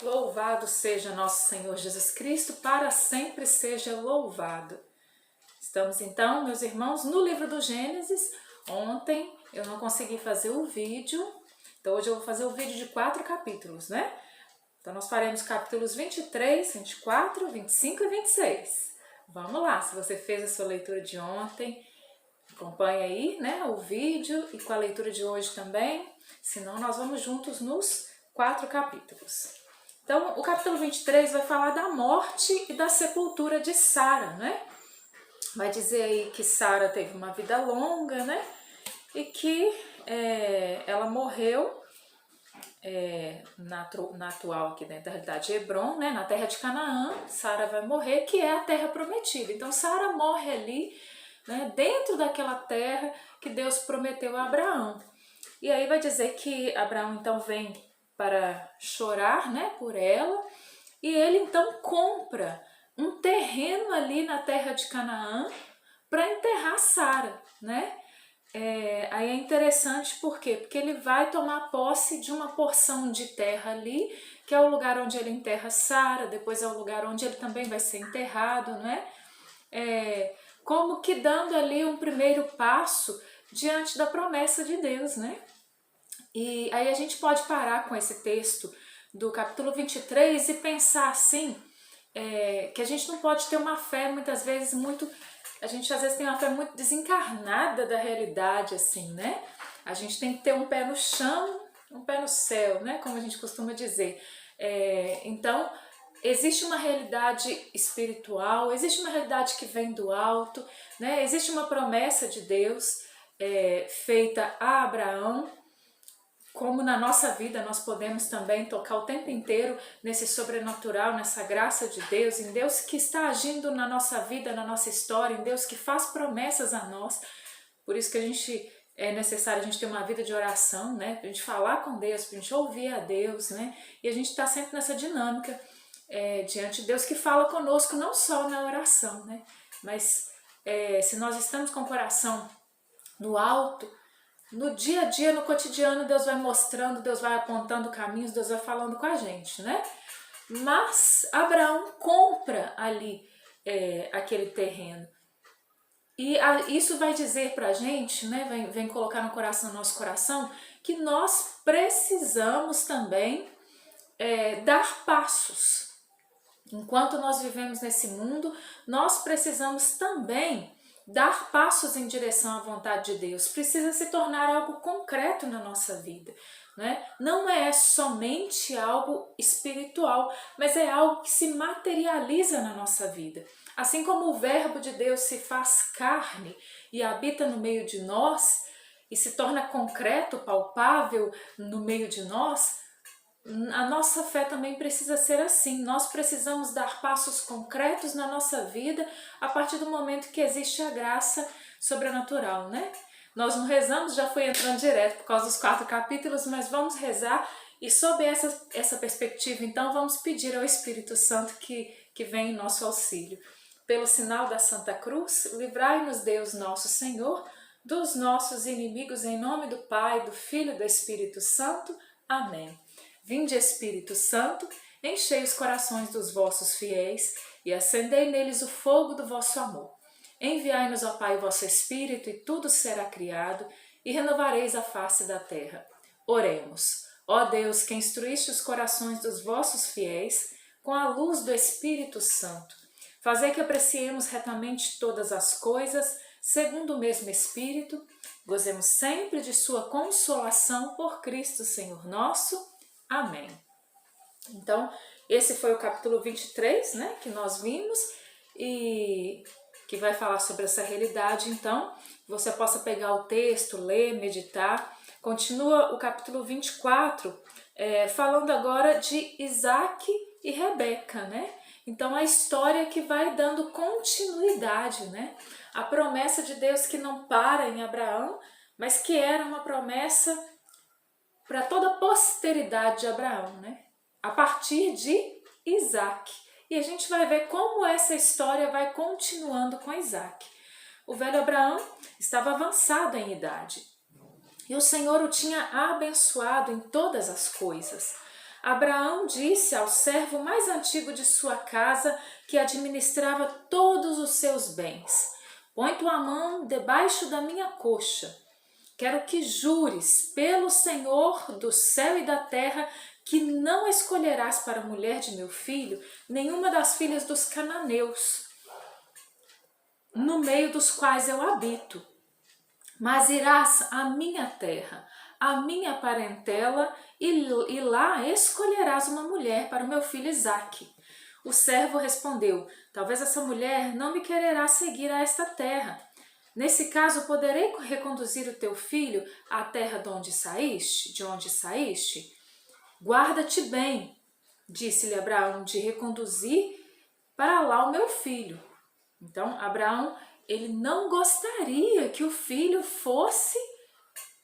Louvado seja nosso Senhor Jesus Cristo, para sempre seja louvado. Estamos então, meus irmãos, no livro do Gênesis. Ontem eu não consegui fazer o vídeo, então hoje eu vou fazer o vídeo de 4 capítulos, né? Então nós faremos capítulos 23, 24, 25 e 26. Vamos lá, se você fez a sua leitura de ontem, acompanhe aí, né, o vídeo e com a leitura de hoje também, senão nós vamos juntos nos 4 capítulos. Então, o capítulo 23 vai falar da morte e da sepultura de Sara, né? Vai dizer aí que Sara teve uma vida longa, né? E que ela morreu na atual aqui dentro da realidade de Hebron, né? Na terra de Canaã. Sara vai morrer, que é a terra prometida. Então, Sara morre ali, né? Dentro daquela terra que Deus prometeu a Abraão. E aí vai dizer que Abraão então vem para chorar, né, por ela, e ele então compra um terreno ali na terra de Canaã para enterrar Sara, né? Aí é interessante por quê? Porque ele vai tomar posse de uma porção de terra ali, que é o lugar onde ele enterra Sara, depois é o lugar onde ele também vai ser enterrado, né? Como que dando ali um primeiro passo diante da promessa de Deus, né? E aí a gente pode parar com esse texto do capítulo 23 e pensar assim, que a gente não pode ter uma fé muitas vezes muito... A gente às vezes tem uma fé muito desencarnada da realidade, assim, né? A gente tem que ter um pé no chão, um pé no céu, né? Como a gente costuma dizer. Então, existe uma realidade espiritual, existe uma realidade que vem do alto, né? Existe uma promessa de Deus feita a Abraão. Como na nossa vida nós podemos também tocar o tempo inteiro nesse sobrenatural, nessa graça de Deus, em Deus que está agindo na nossa vida, na nossa história, em Deus que faz promessas a nós. Por isso que é necessário a gente ter uma vida de oração, né? Pra gente falar com Deus, pra gente ouvir a Deus, né? E a gente está sempre nessa dinâmica diante de Deus que fala conosco não só na oração, né? Mas se nós estamos com o coração no alto, no dia a dia, no cotidiano, Deus vai mostrando, Deus vai apontando caminhos, Deus vai falando com a gente, né? Mas Abraão compra ali aquele terreno. E isso vai dizer pra gente, né? Vem colocar no nosso coração, que nós precisamos também dar passos. Enquanto nós vivemos nesse mundo, nós precisamos também dar passos em direção à vontade de Deus. Precisa se tornar algo concreto na nossa vida, né? Não é somente algo espiritual, mas é algo que se materializa na nossa vida. Assim como o verbo de Deus se faz carne e habita no meio de nós e se torna concreto, palpável no meio de nós, a nossa fé também precisa ser assim. Nós precisamos dar passos concretos na nossa vida a partir do momento que existe a graça sobrenatural, né? Nós não rezamos, já fui entrando direto por causa dos 4 capítulos, mas vamos rezar e sob essa perspectiva, então, vamos pedir ao Espírito Santo que venha em nosso auxílio. Pelo sinal da Santa Cruz, livrai-nos Deus nosso Senhor dos nossos inimigos, em nome do Pai, do Filho e do Espírito Santo. Amém. Vinde, Espírito Santo, enchei os corações dos vossos fiéis e acendei neles o fogo do vosso amor. Enviai-nos, ó Pai, o vosso Espírito, e tudo será criado, e renovareis a face da terra. Oremos. Ó Deus, que instruíste os corações dos vossos fiéis com a luz do Espírito Santo, fazei que apreciemos retamente todas as coisas, segundo o mesmo Espírito, gozemos sempre de sua consolação por Cristo Senhor nosso. Amém. Então, esse foi o capítulo 23, né, que nós vimos e que vai falar sobre essa realidade. Então, você possa pegar o texto, ler, meditar. Continua o capítulo 24, falando agora de Isaac e Rebeca, né? Então, a história que vai dando continuidade, né? A promessa de Deus que não para em Abraão, mas que era uma promessa para toda a posteridade de Abraão, né? A partir de Isaac. E a gente vai ver como essa história vai continuando com Isaac. O velho Abraão estava avançado em idade e o Senhor o tinha abençoado em todas as coisas. Abraão disse ao servo mais antigo de sua casa, que administrava todos os seus bens: põe tua mão debaixo da minha coxa. Quero que jures pelo Senhor do céu e da terra que não escolherás para mulher de meu filho nenhuma das filhas dos cananeus, no meio dos quais eu habito, mas irás à minha terra, à minha parentela, e lá escolherás uma mulher para o meu filho Isaque. O servo respondeu: talvez essa mulher não me quererá seguir a esta terra. Nesse caso, poderei reconduzir o teu filho à terra de onde saíste? Guarda-te bem, disse-lhe Abraão, de reconduzir para lá o meu filho. Então, Abraão, ele não gostaria que o filho fosse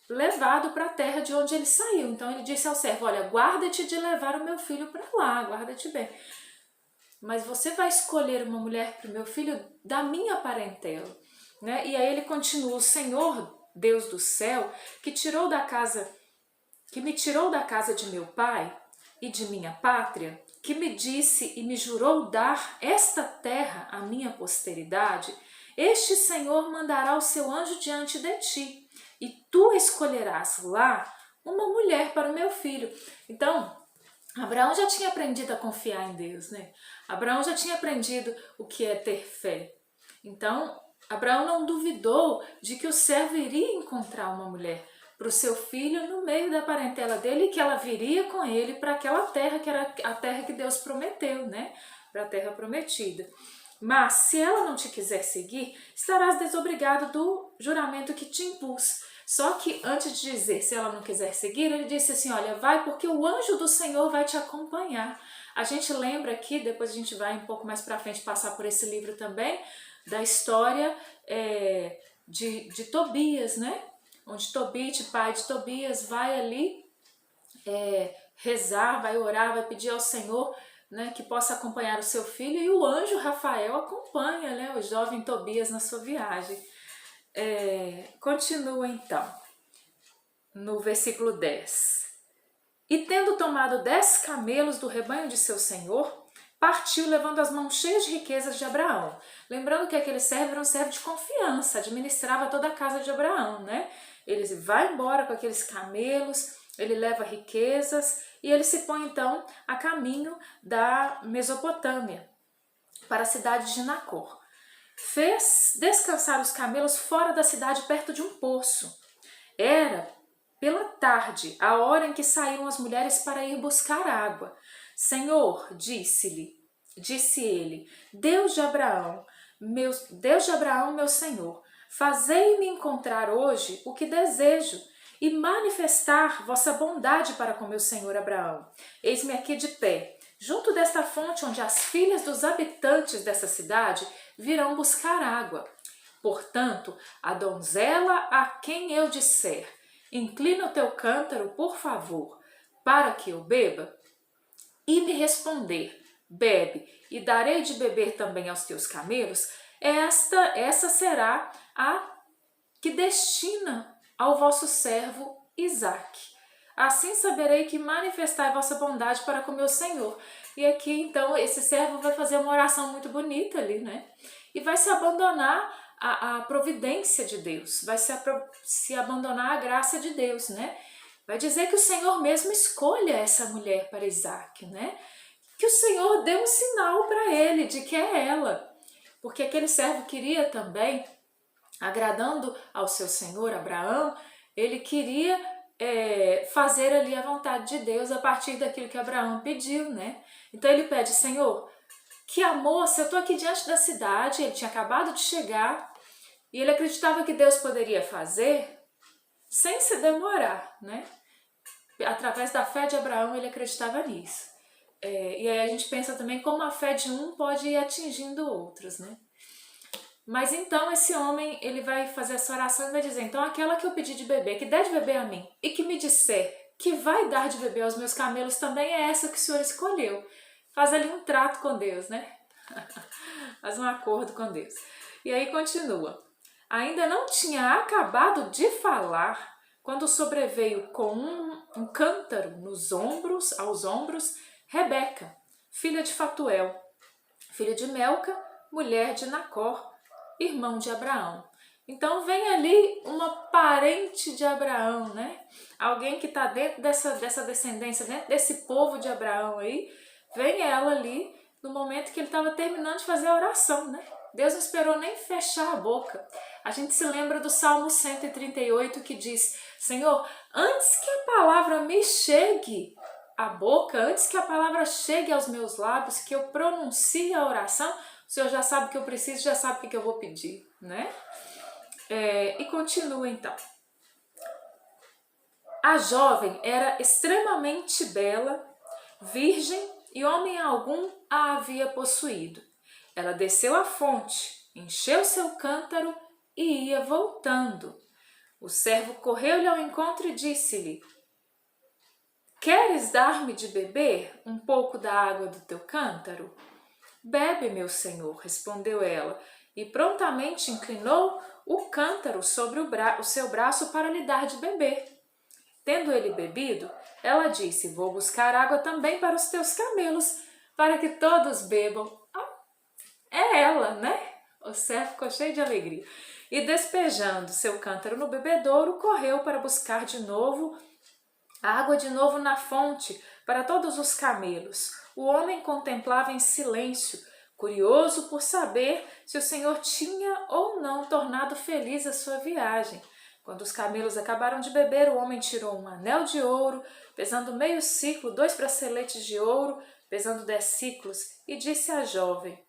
levado para a terra de onde ele saiu. Então, ele disse ao servo: olha, guarda-te de levar o meu filho para lá, guarda-te bem. Mas você vai escolher uma mulher para o meu filho da minha parentela. Né? E aí ele continua: o Senhor, Deus do céu, que me tirou da casa de meu pai e de minha pátria, que me disse e me jurou dar esta terra à minha posteridade, este Senhor mandará o seu anjo diante de ti, e tu escolherás lá uma mulher para o meu filho. Então, Abraão já tinha aprendido a confiar em Deus, né? Abraão já tinha aprendido o que é ter fé. Então, Abraão não duvidou de que o servo iria encontrar uma mulher para o seu filho no meio da parentela dele, e que ela viria com ele para aquela terra que era a terra que Deus prometeu, né? Para a terra prometida. Mas se ela não te quiser seguir, estarás desobrigado do juramento que te impus. Só que antes de dizer se ela não quiser seguir, ele disse assim: olha, vai, porque o anjo do Senhor vai te acompanhar. A gente lembra aqui, depois a gente vai um pouco mais para frente passar por esse livro também, da história de Tobias, né? Onde Tobit, pai de Tobias, vai ali rezar, vai orar, vai pedir ao Senhor, né, que possa acompanhar o seu filho, e o anjo Rafael acompanha, né, o jovem Tobias na sua viagem. Continua então, no versículo 10. E tendo tomado 10 camelos do rebanho de seu senhor, partiu levando as mãos cheias de riquezas de Abraão. Lembrando que aquele servo era um servo de confiança, administrava toda a casa de Abraão, né? Ele vai embora com aqueles camelos, ele leva riquezas e ele se põe então a caminho da Mesopotâmia, para a cidade de Nacor. Fez descansar os camelos fora da cidade, perto de um poço. Era pela tarde, a hora em que saíram as mulheres para ir buscar água. Senhor, disse ele, Deus de Abraão, meu Senhor, fazei-me encontrar hoje o que desejo e manifestar vossa bondade para com meu senhor Abraão. Eis-me aqui de pé, junto desta fonte onde as filhas dos habitantes dessa cidade virão buscar água. Portanto, a donzela a quem eu disser, inclina o teu cântaro, por favor, para que eu beba, e me responder, bebe, e darei de beber também aos teus camelos, essa será a que destina ao vosso servo Isaque. Assim saberei que manifestai vossa bondade para com meu Senhor. E aqui, então, esse servo vai fazer uma oração muito bonita ali, né? E vai se abandonar a providência de Deus, vai se abandonar a graça de Deus, né? Vai dizer que o Senhor mesmo escolha essa mulher para Isaque, né? Que o Senhor dê um sinal para ele de que é ela. Porque aquele servo queria também, agradando ao seu senhor Abraão, ele queria fazer ali a vontade de Deus a partir daquilo que Abraão pediu, né? Então ele pede, Senhor, que a moça, eu estou aqui diante da cidade, ele tinha acabado de chegar, e ele acreditava que Deus poderia fazer sem se demorar, né? Através da fé de Abraão, ele acreditava nisso. E aí a gente pensa também como a fé de um pode ir atingindo outros, né? Mas então esse homem, ele vai fazer essa oração e vai dizer, então aquela que eu pedi de beber, que der de beber a mim, e que me disser que vai dar de beber aos meus camelos, também é essa que o Senhor escolheu. Faz ali um trato com Deus, né? Faz um acordo com Deus. E aí continua. Ainda não tinha acabado de falar quando sobreveio com um cântaro aos ombros, Rebeca, filha de Fatuel, filha de Melca, mulher de Nacor, irmão de Abraão. Então vem ali uma parente de Abraão, né? Alguém que está dentro dessa descendência, dentro desse povo de Abraão aí, vem ela ali no momento que ele estava terminando de fazer a oração, né? Deus não esperou nem fechar a boca. A gente se lembra do Salmo 138 que diz: Senhor, antes que a palavra me chegue à boca, antes que a palavra chegue aos meus lábios, que eu pronuncie a oração, o Senhor já sabe o que eu preciso, já sabe o que eu vou pedir, né? E continua então. A jovem era extremamente bela, virgem, e homem algum a havia possuído. Ela desceu à fonte, encheu seu cântaro e ia voltando. O servo correu-lhe ao encontro e disse-lhe: Queres dar-me de beber um pouco da água do teu cântaro? Bebe, meu senhor, respondeu ela, e prontamente inclinou o cântaro sobre o seu braço para lhe dar de beber. Tendo ele bebido, ela disse: Vou buscar água também para os teus camelos, para que todos bebam. É ela, né? O servo ficou cheio de alegria. E despejando seu cântaro no bebedouro, correu para buscar de novo água de novo na fonte para todos os camelos. O homem contemplava em silêncio, curioso por saber se o Senhor tinha ou não tornado feliz a sua viagem. Quando os camelos acabaram de beber, o homem tirou um anel de ouro, pesando meio ciclo, 2 braceletes de ouro, pesando 10 ciclos, e disse à jovem: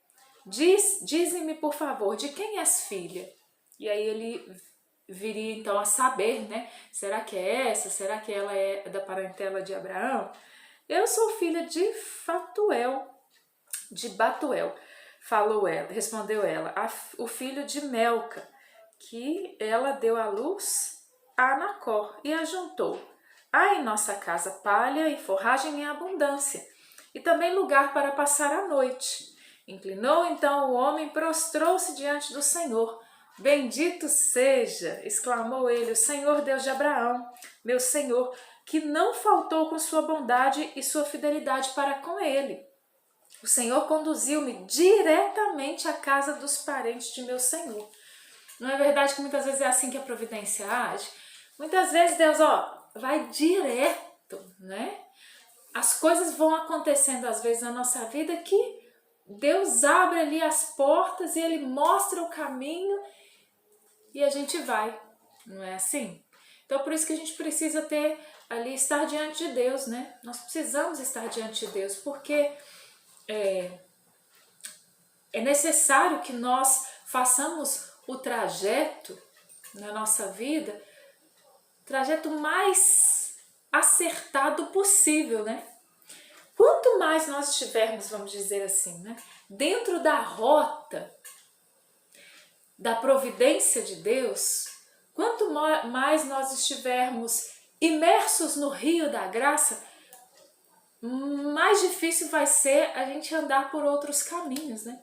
Dize-me, por favor, de quem és filha? E aí ele viria então a saber, né? Será que é essa? Será que ela é da parentela de Abraão? Eu sou filha de Fatuel, de Batuel, respondeu ela, o filho de Melca, que ela deu à luz a Nacor e ajuntou. Há em nossa casa palha e forragem em abundância, e também lugar para passar a noite. Inclinou então o homem, prostrou-se diante do Senhor. Bendito seja, exclamou ele, o Senhor Deus de Abraão, meu Senhor, que não faltou com sua bondade e sua fidelidade para com ele. O Senhor conduziu-me diretamente à casa dos parentes de meu Senhor. Não é verdade que muitas vezes é assim que a providência age? Muitas vezes Deus, vai direto, né? As coisas vão acontecendo às vezes na nossa vida que Deus abre ali as portas e Ele mostra o caminho e a gente vai, não é assim? Então por isso que a gente precisa estar diante de Deus, né? Nós precisamos estar diante de Deus, porque é necessário que nós façamos o trajeto na nossa vida, trajeto mais acertado possível, né? Quanto mais nós estivermos, vamos dizer assim, né, dentro da rota da providência de Deus, quanto mais nós estivermos imersos no rio da graça, mais difícil vai ser a gente andar por outros caminhos, né?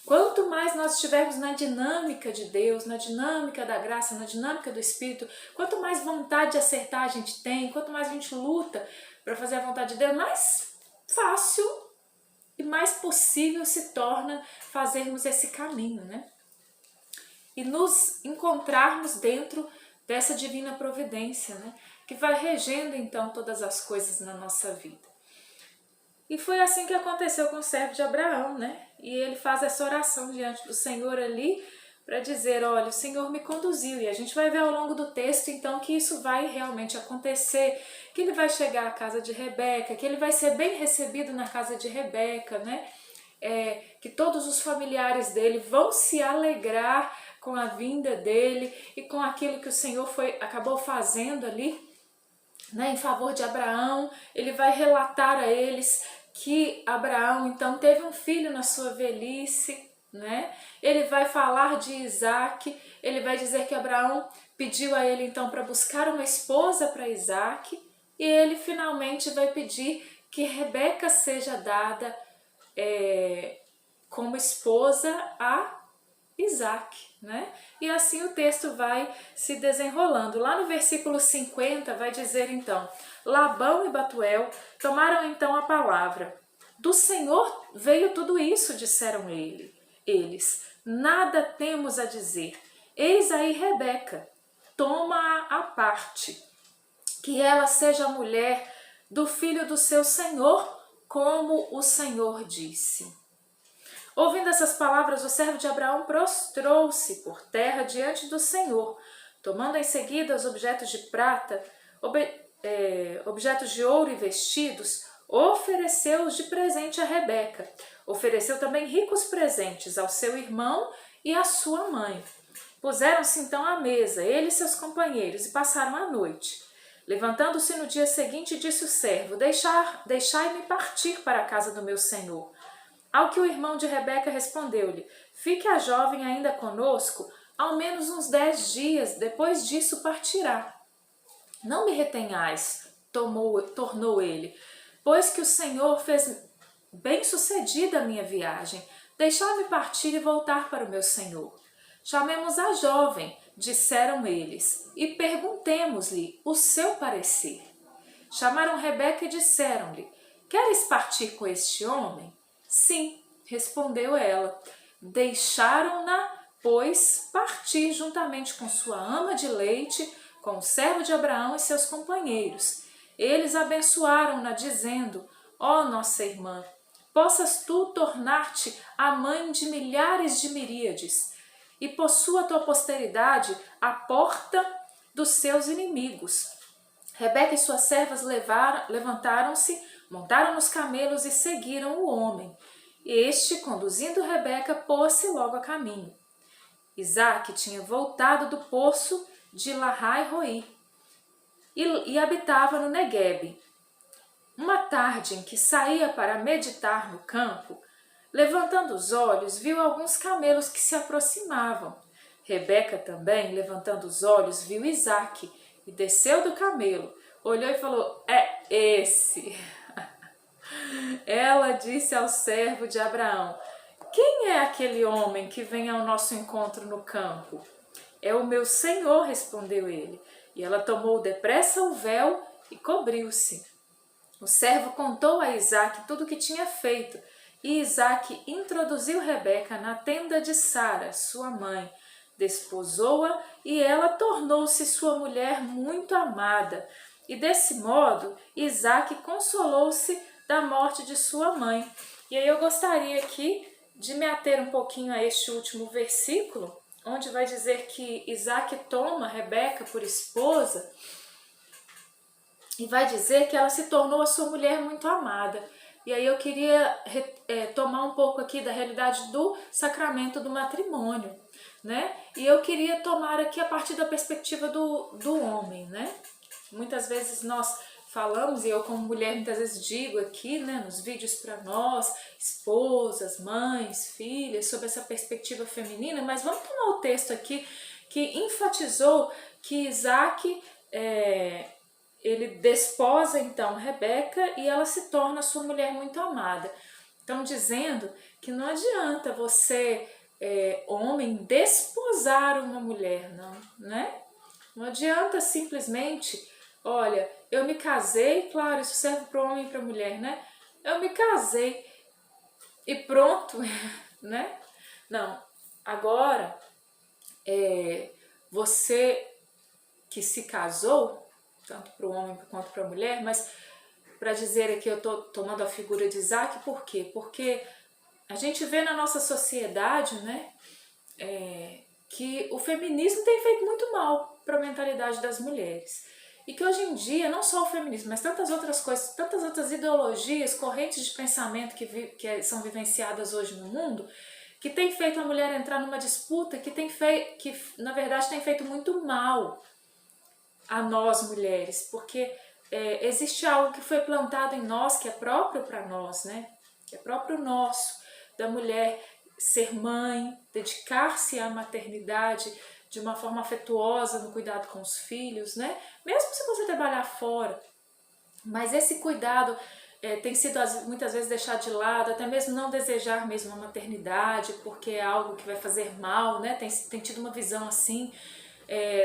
Quanto mais nós estivermos na dinâmica de Deus, na dinâmica da graça, na dinâmica do Espírito, quanto mais vontade de acertar a gente tem, quanto mais a gente luta para fazer a vontade de Deus, mais fácil e mais possível se torna fazermos esse caminho, né? E nos encontrarmos dentro dessa divina providência, né? Que vai regendo então todas as coisas na nossa vida. E foi assim que aconteceu com o servo de Abraão, né? E ele faz essa oração diante do Senhor ali para dizer, olha, o Senhor me conduziu. E a gente vai ver ao longo do texto, então, que isso vai realmente acontecer, que ele vai chegar à casa de Rebeca, que ele vai ser bem recebido na casa de Rebeca, né? Que todos os familiares dele vão se alegrar com a vinda dele e com aquilo que o Senhor acabou fazendo ali, né, em favor de Abraão. Ele vai relatar a eles que Abraão então teve um filho na sua velhice, né? Ele vai falar de Isaac, ele vai dizer que Abraão pediu a ele então para buscar uma esposa para Isaac, e ele finalmente vai pedir que Rebeca seja dada como esposa a Isaac, né? E assim o texto vai se desenrolando. Lá no versículo 50 vai dizer então: Labão e Batuel tomaram então a palavra. Do Senhor veio tudo isso, disseram eles. Nada temos a dizer. Eis aí Rebeca, toma-a à parte, que ela seja a mulher do filho do seu senhor, como o Senhor disse. Ouvindo essas palavras, o servo de Abraão prostrou-se por terra diante do Senhor, tomando em seguida os objetos de prata, objetos de ouro e vestidos, ofereceu-os de presente a Rebeca. Ofereceu também ricos presentes ao seu irmão e à sua mãe. Puseram-se então à mesa, ele e seus companheiros, e passaram a noite. Levantando-se no dia seguinte, disse o servo: Deixai-me partir para a casa do meu senhor. Ao que o irmão de Rebeca respondeu-lhe: Fique a jovem ainda conosco, ao menos uns 10 dias, depois disso partirá. Não me retenhais, tornou ele, pois que o Senhor fez bem-sucedida a minha viagem. Deixai-me partir e voltar para o meu senhor. Chamemos a jovem, disseram eles, e perguntemos-lhe o seu parecer. Chamaram Rebeca e disseram-lhe: Queres partir com este homem? Sim, respondeu ela. Deixaram-na, pois, partir juntamente com sua ama de leite, com o servo de Abraão e seus companheiros. Eles abençoaram-na, dizendo: Ó nossa irmã, possas tu tornar-te a mãe de milhares de miríades, e possua tua posteridade a porta dos seus inimigos. Rebeca e suas servas levantaram-se, montaram nos camelos e seguiram o homem. Este, conduzindo Rebeca, pôs-se logo a caminho. Isaac tinha voltado do poço de Lahai-Roi e habitava no Neguebe. Uma tarde em que saía para meditar no campo, levantando os olhos, viu alguns camelos que se aproximavam. Rebeca também, levantando os olhos, viu Isaac e desceu do camelo, olhou e falou: É esse. Ela disse ao servo de Abraão: Quem é aquele homem que vem ao nosso encontro no campo? É o meu senhor, respondeu ele. E ela tomou depressa o véu e cobriu-se. O servo contou a Isaac tudo o que tinha feito, e Isaac introduziu Rebeca na tenda de Sara, sua mãe, desposou-a e ela tornou-se sua mulher muito amada. E desse modo, Isaac consolou-se da morte de sua mãe. E aí eu gostaria aqui de me ater um pouquinho a este último versículo, onde vai dizer que Isaac toma Rebeca por esposa e vai dizer que ela se tornou a sua mulher muito amada. E aí eu queria tomar um pouco aqui da realidade do sacramento do matrimônio, né? E eu queria tomar aqui a partir da perspectiva do homem, né? Muitas vezes nós falamos, e eu como mulher muitas vezes digo aqui, né, nos vídeos para nós, esposas, mães, filhas, sobre essa perspectiva feminina, mas vamos tomar o texto aqui que enfatizou que Isaac ele desposa então Rebeca e ela se torna sua mulher muito amada. Então dizendo que não adianta você, homem, desposar uma mulher, não, né? Não adianta simplesmente, olha, eu me casei, claro, isso serve para o homem e para a mulher, né? Eu me casei e pronto, né? Não, agora, você que se casou, tanto para o homem quanto para a mulher, mas para dizer aqui eu estou tomando a figura de Isaac, por quê? Porque a gente vê na nossa sociedade, né, que o feminismo tem feito muito mal para a mentalidade das mulheres. E que hoje em dia, não só o feminismo, mas tantas outras coisas, tantas outras ideologias, correntes de pensamento que são vivenciadas hoje no mundo, que tem feito a mulher entrar numa disputa que na verdade tem feito muito mal a nós mulheres, porque existe algo que foi plantado em nós, que é próprio para nós, né? Que é próprio nosso, da mulher ser mãe, dedicar-se à maternidade de uma forma afetuosa no cuidado com os filhos, né? Mesmo se você trabalhar fora, mas esse cuidado tem sido muitas vezes deixado de lado, até mesmo não desejar mesmo a maternidade, porque é algo que vai fazer mal, né? Tem tido uma visão assim,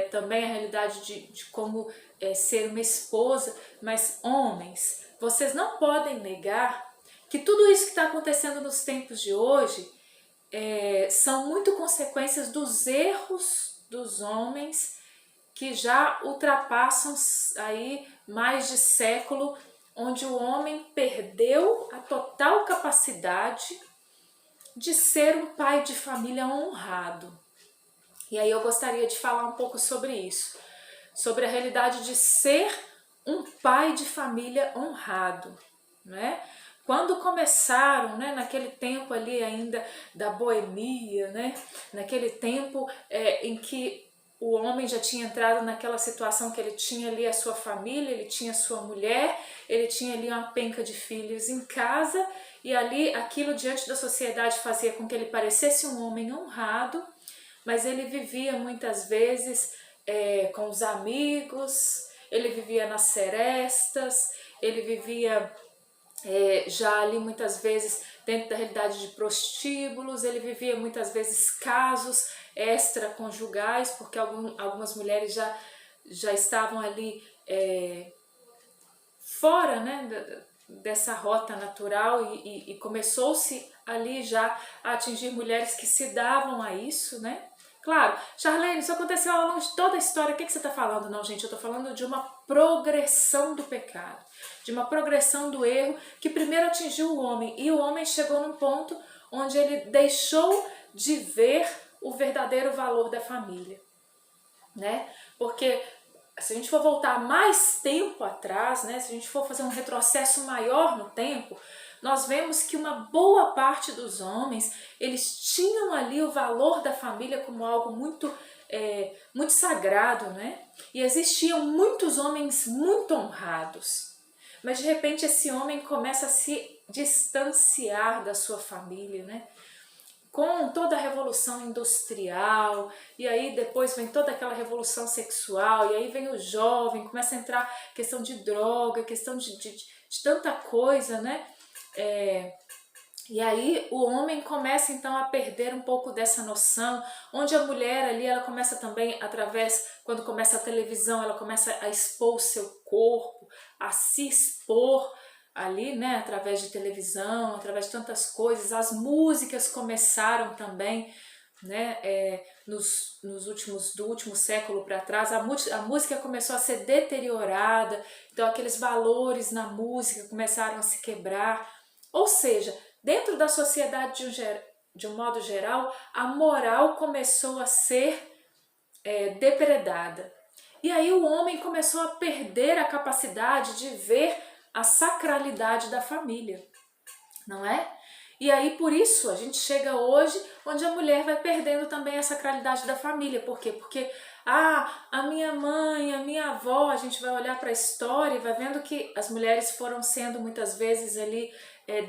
também a realidade de como ser uma esposa. Mas homens, vocês não podem negar que tudo isso que está acontecendo nos tempos de hoje são muito consequências dos erros dos homens que já ultrapassam aí mais de século, onde o homem perdeu a total capacidade de ser um pai de família honrado. E aí eu gostaria de falar um pouco sobre isso, sobre a realidade de ser um pai de família honrado, né? Quando começaram, né, naquele tempo ali ainda da boemia, né, naquele tempo em que o homem já tinha entrado naquela situação que ele tinha ali a sua família, ele tinha a sua mulher, ele tinha ali uma penca de filhos em casa, e ali aquilo diante da sociedade fazia com que ele parecesse um homem honrado, mas ele vivia muitas vezes com os amigos, ele vivia nas serestas, ele vivia já ali muitas vezes dentro da realidade de prostíbulos, ele vivia muitas vezes casos extraconjugais, porque algumas mulheres já estavam ali fora, né, dessa rota natural, e começou-se ali já a atingir mulheres que se davam a isso, né? Claro, Charlene, isso aconteceu ao longo de toda a história, o que você está falando? Não, gente, eu estou falando de uma progressão do pecado, de uma progressão do erro que primeiro atingiu o homem, e o homem chegou num ponto onde ele deixou de ver o verdadeiro valor da família, né? Porque se a gente for voltar mais tempo atrás, né, se a gente for fazer um retrocesso maior no tempo, nós vemos que uma boa parte dos homens, eles tinham ali o valor da família como algo muito, muito sagrado, né? E existiam muitos homens muito honrados, mas de repente esse homem começa a se distanciar da sua família, né? Com toda a revolução industrial, e aí depois vem toda aquela revolução sexual, e aí vem o jovem, começa a entrar questão de droga, questão de tanta coisa, né? E aí o homem começa então a perder um pouco dessa noção, onde a mulher ali, ela começa também quando começa a televisão, ela começa a expor o seu corpo, a se expor ali, né, através de televisão, através de tantas coisas. As músicas começaram também, né, do último século para trás, a música começou a ser deteriorada, então aqueles valores na música começaram a se quebrar, ou seja, dentro da sociedade de um modo geral, a moral começou a ser depredada. E aí o homem começou a perder a capacidade de ver a sacralidade da família, não é? E aí por isso a gente chega hoje onde a mulher vai perdendo também a sacralidade da família. Por quê? Porque a minha mãe, a minha avó, a gente vai olhar para a história e vai vendo que as mulheres foram sendo muitas vezes ali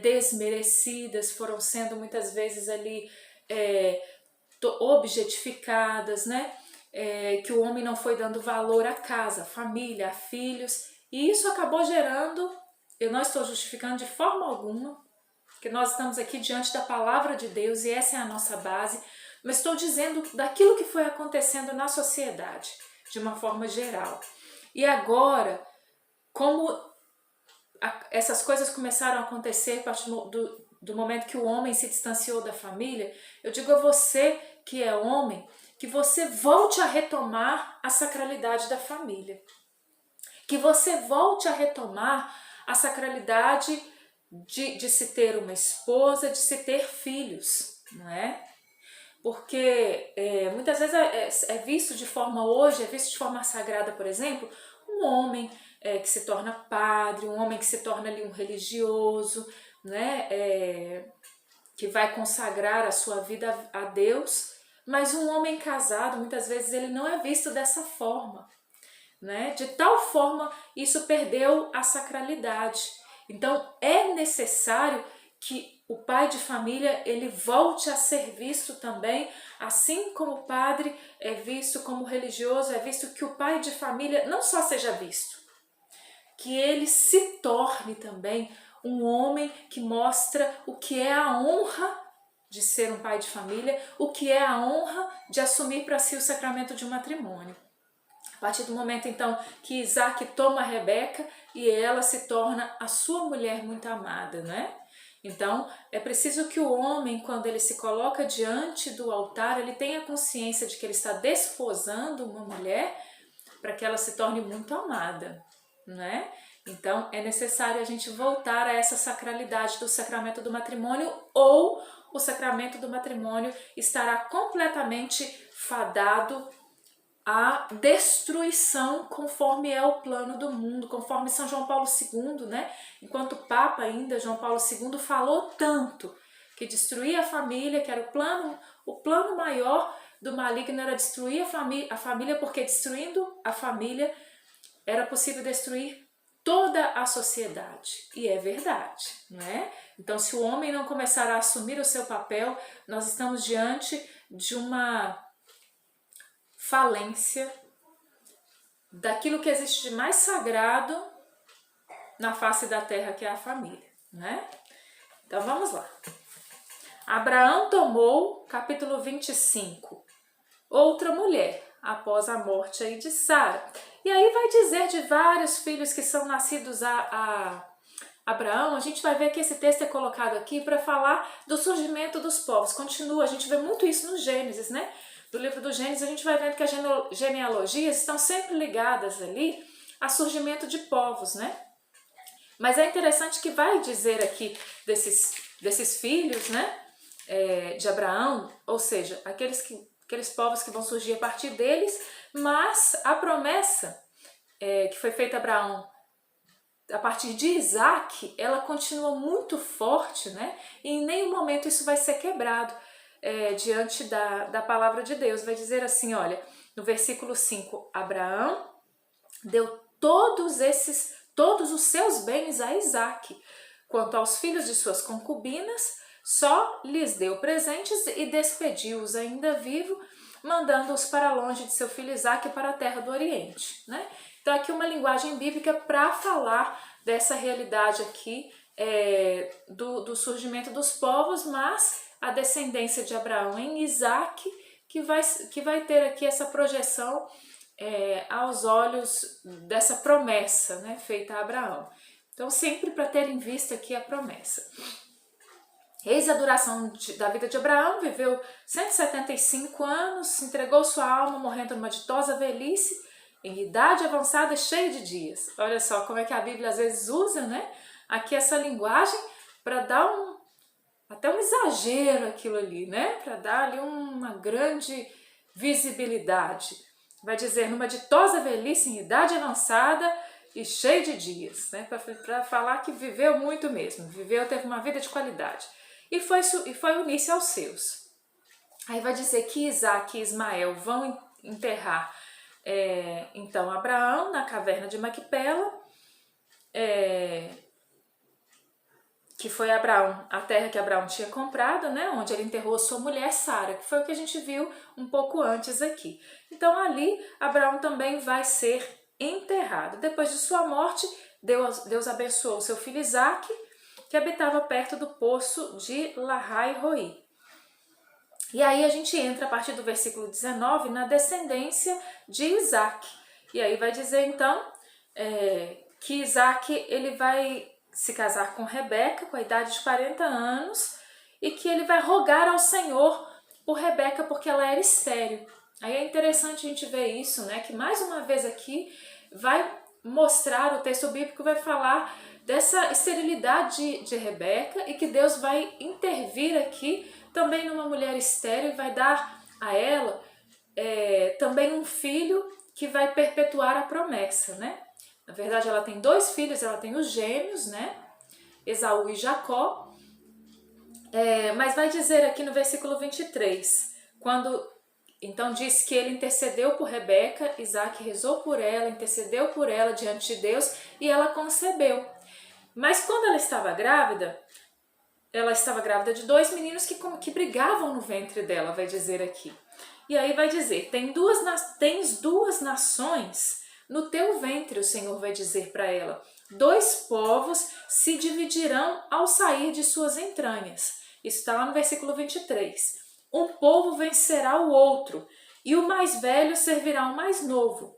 desmerecidas, foram sendo muitas vezes ali objetificadas, né? Que o homem não foi dando valor à casa, à família, a filhos, e isso acabou gerando, eu não estou justificando de forma alguma, porque nós estamos aqui diante da palavra de Deus e essa é a nossa base, mas estou dizendo daquilo que foi acontecendo na sociedade, de uma forma geral. E agora, como essas coisas começaram a acontecer a partir do momento que o homem se distanciou da família, eu digo a você que é homem, que você volte a retomar a sacralidade da família. Que você volte a retomar a sacralidade de se ter uma esposa, de se ter filhos, não é? Porque muitas vezes é visto de forma sagrada, por exemplo, um homem que se torna padre, um homem que se torna ali um religioso, né? Que vai consagrar a sua vida a Deus, mas um homem casado, muitas vezes, ele não é visto dessa forma, né? De tal forma, isso perdeu a sacralidade. Então, é necessário que o pai de família, ele volte a ser visto também, assim como o padre é visto, como religioso é visto, que o pai de família não só seja visto, que ele se torne também um homem que mostra o que é a honra de ser um pai de família, o que é a honra de assumir para si o sacramento de um matrimônio. A partir do momento então que Isaac toma Rebeca e ela se torna a sua mulher muito amada, né? Então é preciso que o homem, quando ele se coloca diante do altar, ele tenha consciência de que ele está desposando uma mulher para que ela se torne muito amada, né? Então é necessário a gente voltar a essa sacralidade do sacramento do matrimônio, ou o sacramento do matrimônio estará completamente fadado à destruição, conforme é o plano do mundo, conforme São João Paulo II, né? Enquanto Papa ainda, João Paulo II falou tanto que destruir a família, que era o plano maior do maligno era destruir a família, porque destruindo a família era possível destruir toda a sociedade. E é verdade, não é? Então, se o homem não começar a assumir o seu papel, nós estamos diante de uma falência daquilo que existe de mais sagrado na face da terra, que é a família, né? Então vamos lá. Abraão tomou, capítulo 25, outra mulher, após a morte aí de Sara. E aí vai dizer de vários filhos que são nascidos a Abraão. A gente vai ver que esse texto é colocado aqui para falar do surgimento dos povos. Continua, a gente vê muito isso no Gênesis, né? Do livro do Gênesis, a gente vai vendo que as genealogias estão sempre ligadas ali a surgimento de povos, né? Mas é interessante que vai dizer aqui desses filhos, né? De Abraão, ou seja, aqueles povos que vão surgir a partir deles, mas a promessa que foi feita a Abraão a partir de Isaac, ela continua muito forte, né? E em nenhum momento isso vai ser quebrado diante da palavra de Deus. Vai dizer assim, olha, no versículo 5, Abraão deu todos os seus bens a Isaac. Quanto aos filhos de suas concubinas, só lhes deu presentes e despediu-os ainda vivo, mandando-os para longe de seu filho Isaac para a terra do Oriente, né? Então aqui uma linguagem bíblica para falar dessa realidade aqui do surgimento dos povos, mas a descendência de Abraão em Isaac que vai ter aqui essa projeção aos olhos dessa promessa, né, feita a Abraão. Então sempre para ter em vista aqui a promessa. Eis a duração da vida de Abraão, viveu 175 anos, entregou sua alma morrendo numa ditosa velhice, em idade avançada, cheia de dias. Olha só como é que a Bíblia às vezes usa, né, aqui essa linguagem para dar até um exagero aquilo ali, né, para dar ali uma grande visibilidade. Vai dizer numa ditosa velhice, em idade avançada e cheia de dias, né, para falar que viveu muito mesmo, teve uma vida de qualidade. E foi unir-se aos seus. Aí vai dizer que Isaac e Ismael vão enterrar então Abraão na caverna de Macpela, que foi a terra que Abraão tinha comprado, né, onde ele enterrou a sua mulher Sara, que foi o que a gente viu um pouco antes aqui. Então ali Abraão também vai ser enterrado. Depois de sua morte, Deus abençoou o seu filho Isaac, que habitava perto do poço de Lahai-Roi. E aí a gente entra a partir do versículo 19 na descendência de Isaac. E aí vai dizer então que Isaac ele vai se casar com Rebeca com a idade de 40 anos e que ele vai rogar ao Senhor por Rebeca porque ela era estéril. Aí é interessante a gente ver isso, né? Que mais uma vez aqui vai mostrar, o texto bíblico vai falar dessa esterilidade de Rebeca e que Deus vai intervir aqui também numa mulher estéril e vai dar a ela também um filho que vai perpetuar a promessa, né? Na verdade ela tem 2 filhos, ela tem os gêmeos, né? Esaú e Jacó, mas vai dizer aqui no versículo 23, então diz que ele intercedeu por Rebeca, Isaac rezou por ela, intercedeu por ela diante de Deus e ela concebeu. Mas quando ela estava grávida de 2 meninos que brigavam no ventre dela, vai dizer aqui. E aí vai dizer, tens duas nações no teu ventre, o Senhor vai dizer para ela. dois povos se dividirão ao sair de suas entranhas. Isso está lá no versículo 23. Um povo vencerá o outro, e o mais velho servirá o mais novo.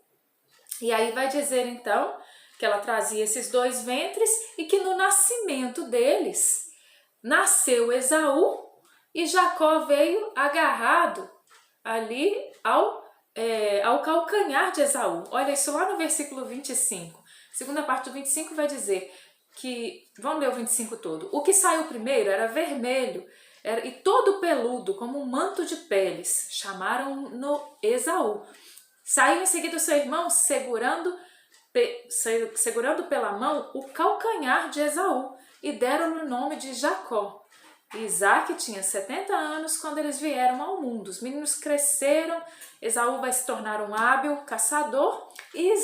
E aí vai dizer então que ela trazia esses dois ventres e que no nascimento deles nasceu Esaú e Jacó veio agarrado ali ao calcanhar de Esaú. Olha isso lá no versículo 25. A segunda parte do 25 vai dizer que, vamos ler o 25 todo, o que saiu primeiro era vermelho e todo peludo como um manto de peles, chamaram-no Esaú. Saiu em seguida o seu irmão segurando pela mão o calcanhar de Esaú e deram-lhe o nome de Jacó. Isaac tinha 70 anos quando eles vieram ao mundo. Os meninos cresceram, Esaú vai se tornar um hábil caçador e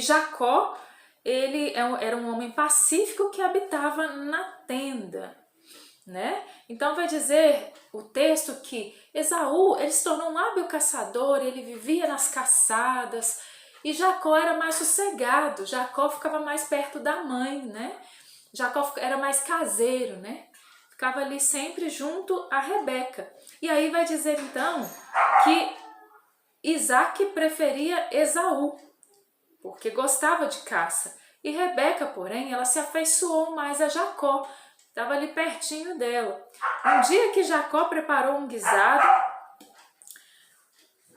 Jacó, ele era um homem pacífico que habitava na tenda, né? Então vai dizer o texto que Esaú, ele se tornou um hábil caçador, ele vivia nas caçadas, e Jacó era mais sossegado, Jacó ficava mais perto da mãe, né? Jacó era mais caseiro, né? Ficava ali sempre junto a Rebeca. E aí vai dizer então que Isaac preferia Esaú, porque gostava de caça. E Rebeca, porém, ela se afeiçoou mais a Jacó, estava ali pertinho dela. Um dia que Jacó preparou um guisado,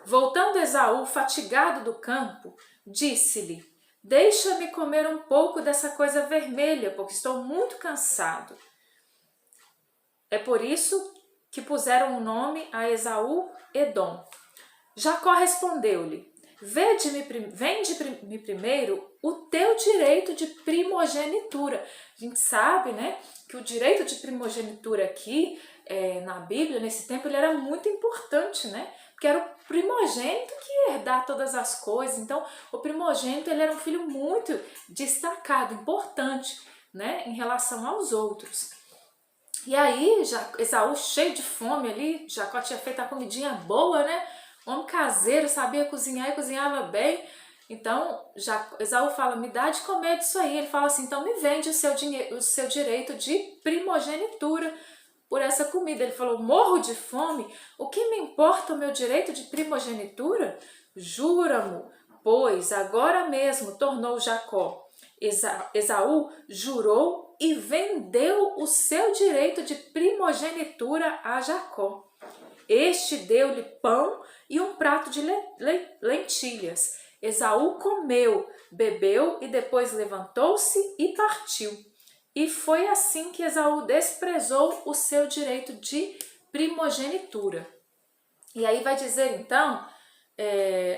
voltando Esaú, fatigado do campo, disse-lhe: deixa-me comer um pouco dessa coisa vermelha, porque estou muito cansado. É por isso que puseram o nome a Esaú Edom. Jacó respondeu-lhe: vende-me primeiro o teu direito de primogenitura. A gente sabe, né, que o direito de primogenitura aqui, na Bíblia, nesse tempo, ele era muito importante, né? Porque era o primogênito que ia herdar todas as coisas. Então, o primogênito, ele era um filho muito destacado, importante, né, em relação aos outros. E aí, Esaú, cheio de fome ali, Jacó tinha feito a comidinha boa, né? Homem caseiro, sabia cozinhar e cozinhava bem. Então, Esaú fala: me dá de comer disso aí. Ele fala assim: então me vende o seu direito de primogenitura por essa comida. Ele falou: morro de fome, o que me importa o meu direito de primogenitura? Jura-mo, pois agora mesmo, tornou Jacó. Esaú jurou e vendeu o seu direito de primogenitura a Jacó. Este deu-lhe pão e um prato de lentilhas. Esaú comeu, bebeu e depois levantou-se e partiu. E foi assim que Esaú desprezou o seu direito de primogenitura. E aí vai dizer então,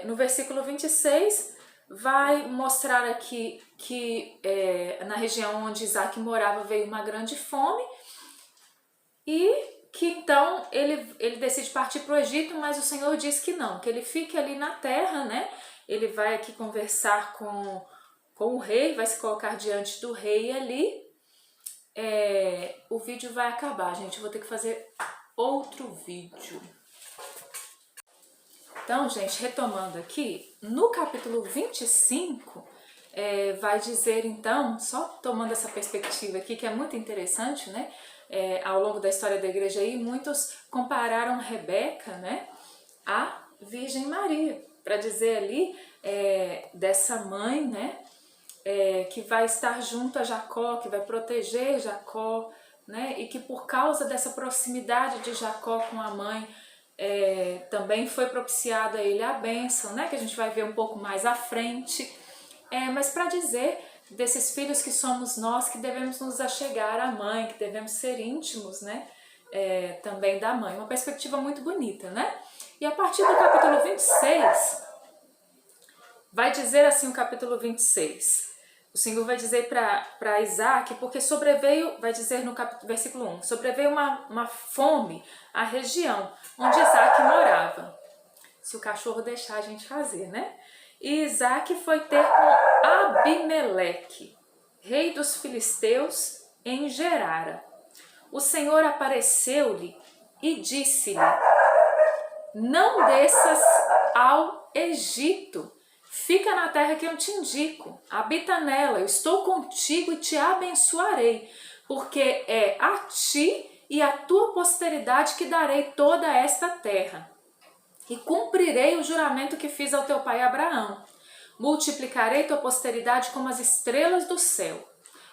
no versículo 26, vai mostrar aqui que na região onde Isaac morava veio uma grande fome e que então ele decide partir para o Egito, mas o Senhor diz que não, que ele fique ali na terra, né? Ele vai aqui conversar com o rei, vai se colocar diante do rei ali. O vídeo vai acabar, gente, eu vou ter que fazer outro vídeo. Então, gente, retomando aqui, no capítulo 25, vai dizer então, só tomando essa perspectiva aqui, que é muito interessante, né? Ao longo da história da igreja aí, muitos compararam Rebeca, né, à Virgem Maria, para dizer ali dessa mãe, né, que vai estar junto a Jacó, que vai proteger Jacó, né, e que por causa dessa proximidade de Jacó com a mãe, também foi propiciada a ele a bênção, né, que a gente vai ver um pouco mais à frente, mas para dizer desses filhos que somos nós, que devemos nos achegar à mãe, que devemos ser íntimos, né, também da mãe. Uma perspectiva muito bonita, né? E a partir do capítulo 26, vai dizer assim o capítulo 26. O Senhor vai dizer para Isaac, porque sobreveio, vai dizer no versículo 1, sobreveio uma fome à região onde Isaac morava. Se o cachorro deixar a gente fazer, né? E Isaac foi ter com Abimeleque, rei dos filisteus, em Gerara. O Senhor apareceu-lhe e disse-lhe: não desças ao Egito, fica na terra que eu te indico, habita nela, eu estou contigo e te abençoarei, porque é a ti e à tua posteridade que darei toda esta terra. E cumprirei o juramento que fiz ao teu pai Abraão. Multiplicarei tua posteridade como as estrelas do céu.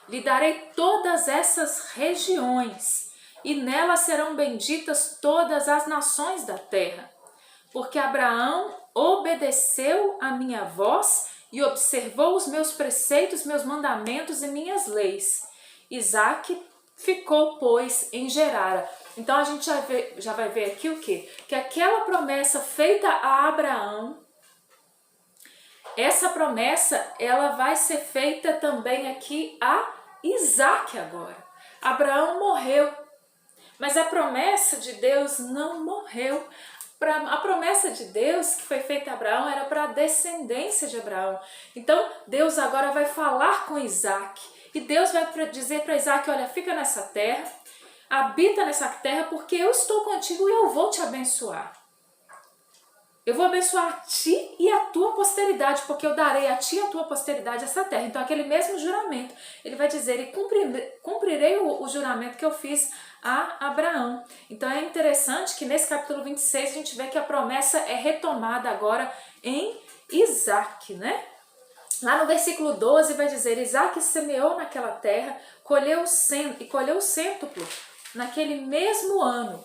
Lhe darei todas essas regiões, e nelas serão benditas todas as nações da terra. Porque Abraão obedeceu a minha voz e observou os meus preceitos, meus mandamentos e minhas leis. Isaque ficou, pois, em Gerara. Então a gente já vai ver aqui o quê? Que aquela promessa feita a Abraão, essa promessa ela vai ser feita também aqui a Isaque agora. Abraão morreu, mas a promessa de Deus não morreu. A promessa de Deus que foi feita a Abraão era para a descendência de Abraão. Então Deus agora vai falar com Isaque. E Deus vai dizer para Isaque, olha, fica nessa terra, habita nessa terra, porque eu estou contigo e eu vou te abençoar. Eu vou abençoar a ti e a tua posteridade, porque eu darei a ti e a tua posteridade essa terra. Então aquele mesmo juramento, ele vai dizer, e cumprirei o juramento que eu fiz a Abraão. Então é interessante que nesse capítulo 26 a gente vê que a promessa é retomada agora em Isaque, né? Lá no versículo 12 vai dizer, Isaque semeou naquela terra, colheu o cêntuplo naquele mesmo ano.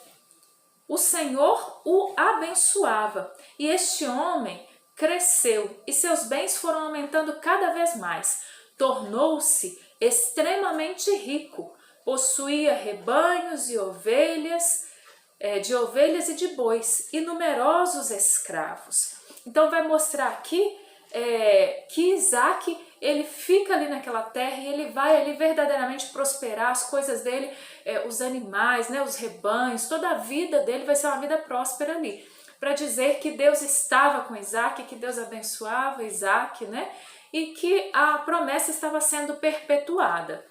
O Senhor o abençoava, e este homem cresceu, e seus bens foram aumentando cada vez mais. Tornou-se extremamente rico, possuía rebanhos e ovelhas, de ovelhas e de bois, e numerosos escravos. Então vai mostrar aqui que Isaque, ele fica ali naquela terra e ele vai ali verdadeiramente prosperar, as coisas dele, os animais, né, os rebanhos, toda a vida dele vai ser uma vida próspera ali. Para dizer que Deus estava com Isaque, que Deus abençoava Isaque, né, e que a promessa estava sendo perpetuada.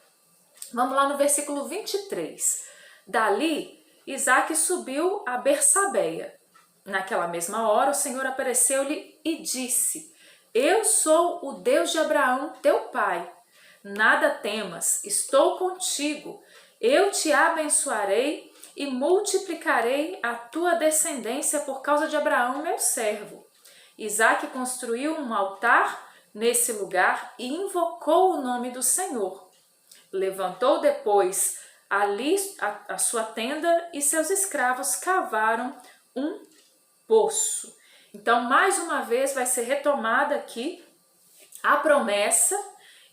Vamos lá no versículo 23. Dali, Isaque subiu a Bersabeia. Naquela mesma hora, o Senhor apareceu-lhe e disse, eu sou o Deus de Abraão, teu pai. Nada temas, estou contigo. Eu te abençoarei e multiplicarei a tua descendência por causa de Abraão, meu servo. Isaque construiu um altar nesse lugar e invocou o nome do Senhor. Levantou depois ali a sua tenda e seus escravos cavaram um poço. Então, mais uma vez, vai ser retomada aqui a promessa,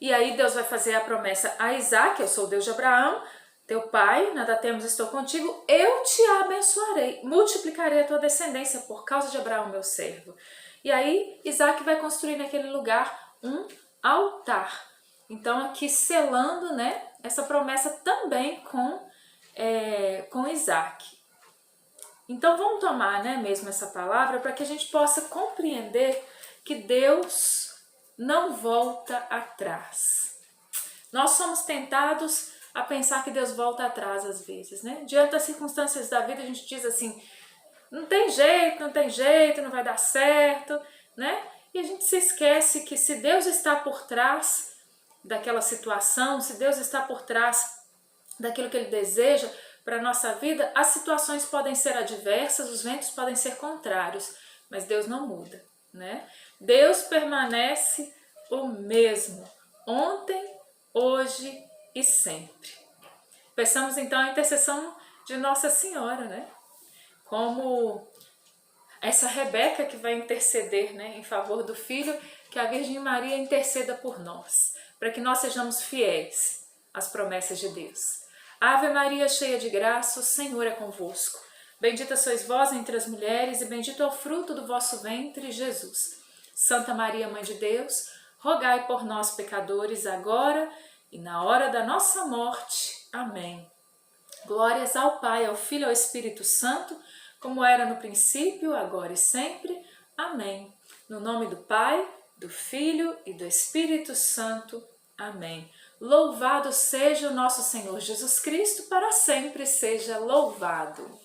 e aí Deus vai fazer a promessa a Isaque, eu sou o Deus de Abraão, teu pai, nada temos, estou contigo, eu te abençoarei, multiplicarei a tua descendência por causa de Abraão, meu servo. E aí, Isaque vai construir naquele lugar um altar. Então, aqui selando, né, essa promessa também com Isaque. Então vamos tomar, né, mesmo essa palavra para que a gente possa compreender que Deus não volta atrás. Nós somos tentados a pensar que Deus volta atrás às vezes, né? Diante das circunstâncias da vida a gente diz assim, não tem jeito, não vai dar certo, né? E a gente se esquece que se Deus está por trás daquela situação, se Deus está por trás daquilo que Ele deseja para a nossa vida, as situações podem ser adversas, os ventos podem ser contrários, mas Deus não muda, né? Deus permanece o mesmo, ontem, hoje e sempre. Peçamos então a intercessão de Nossa Senhora, né? Como essa Rebeca que vai interceder, né, em favor do Filho, que a Virgem Maria interceda por nós, para que nós sejamos fiéis às promessas de Deus. Ave Maria, cheia de graça, o Senhor é convosco. Bendita sois vós entre as mulheres e bendito é o fruto do vosso ventre, Jesus. Santa Maria, Mãe de Deus, rogai por nós, pecadores, agora e na hora da nossa morte. Amém. Glórias ao Pai, ao Filho e ao Espírito Santo, como era no princípio, agora e sempre. Amém. No nome do Pai, do Filho e do Espírito Santo. Amém. Louvado seja o nosso Senhor Jesus Cristo, para sempre seja louvado.